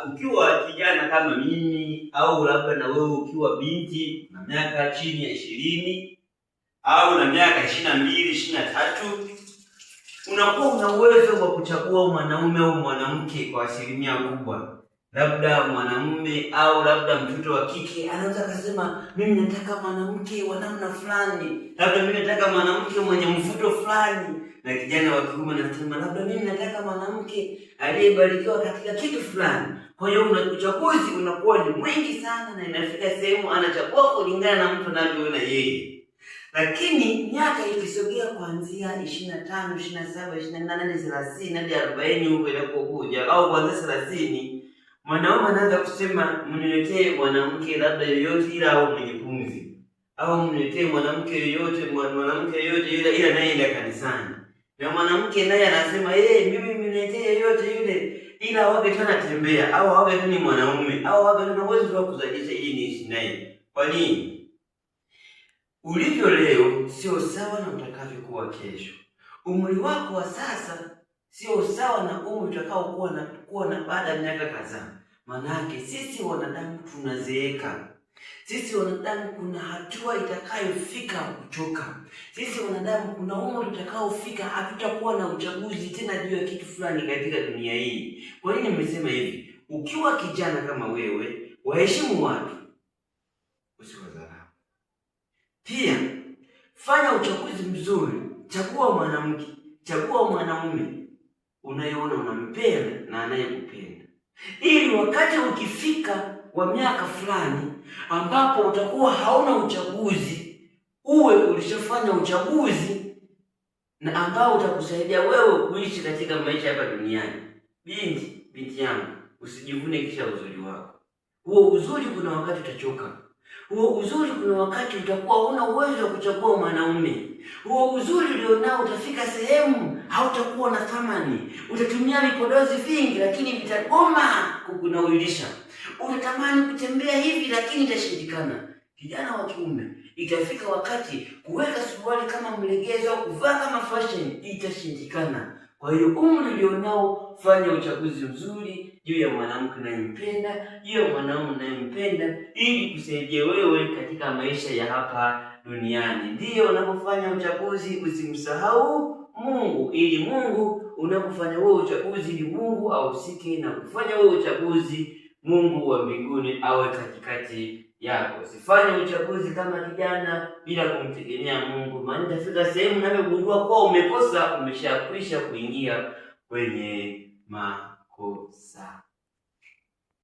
Ukiwa kijana kama mimi au labda na wewe ukiwa binti na miaka chini ya 20 au na miaka 22, 23, unakuwa una uwezo wa kuchagua mwanaume au mwanamke kwa asilimia kubwa. Labda mwanamume au labda mtoto wa kike anaweza kusema mimi nataka mwanamke wa namna fulani, labda mimi nataka mwanamke mwenye mvuto fulani, na kijana wa kiume anasema labda mimi nataka mwanamke aliyebarikiwa katika kitu fulani. Kwa hiyo uchaguzi unakuwa ni mwingi sana, na inafika sehemu anachagua kulingana na mtu anavyoona yeye. Lakini miaka ikisogea kuanzia 25, 27, 28, 30 hadi 40 huko inapokuja, au kuanzia 30, mwanaume anaanza kusema mniletee mwanamke labda yoyote ila au mwenye pumzi, au mniletee mwanamke yoyote yule ila anayeenda kanisani. Na mwanamke naye anasema mimi mniletee yoyote yule ila awe tu anatembea, au awe tu ni mwanaume, au awe tu na uwezo wa kuzalisha ili niishi naye. Kwa nini? Ulivyo leo sio sawa na utakavyokuwa kesho. Umri wako wa sasa sio sawa na umri utakaokuwa na baada ya miaka kadhaa. Manake sisi wanadamu tunazeeka. Sisi wanadamu kuna hatua itakayofika kuchoka. Sisi wanadamu kuna umri utakaofika hatutakuwa na uchaguzi tena juu ya kitu fulani katika dunia hii. Kwa nini nimesema hivi? Ukiwa kijana kama wewe, waheshimu watu, usiwadharau. Pia fanya uchaguzi mzuri, chagua mwanamke, chagua mwanamume unayeona unampenda na anayekupenda, ili wakati ukifika wa miaka fulani ambapo utakuwa hauna uchaguzi, uwe ulishafanya uchaguzi na ambao utakusaidia wewe kuishi katika maisha hapa duniani. Binti yangu, usijivune kisha uzuri wako. Huo uzuri kuna wakati utachoka. Huo uzuri kuna wakati utakuwa huna uwezo wa kuchagua mwanaume. Huo uzuri ulionao utafika sehemu hautakuwa na thamani. Utatumia vipodozi vingi lakini vitagoma kukunawilisha. Utatamani kutembea hivi lakini itashindikana. Kijana wa kiume, itafika wakati kuweka suruali kama mlegezo au kuvaa kama fashion itashindikana. Kwa hiyo umri ulionao, fanya uchaguzi mzuri juu ya mwanamke unayempenda, juu ya mwanaume unayempenda, ili kusaidia wewe katika maisha ya hapa duniani. Ndio unapofanya uchaguzi usimsahau Mungu, ili Mungu unapofanya wewe uchaguzi, ili Mungu ahusike na kufanya wewe uchaguzi, Mungu wa mbinguni awe katikati yako. Usifanye uchaguzi kama kijana bila kumtegemea Mungu, maana itafika sehemu unapogundua kwa umekosa, umeshakwisha kuingia kwenye makosa.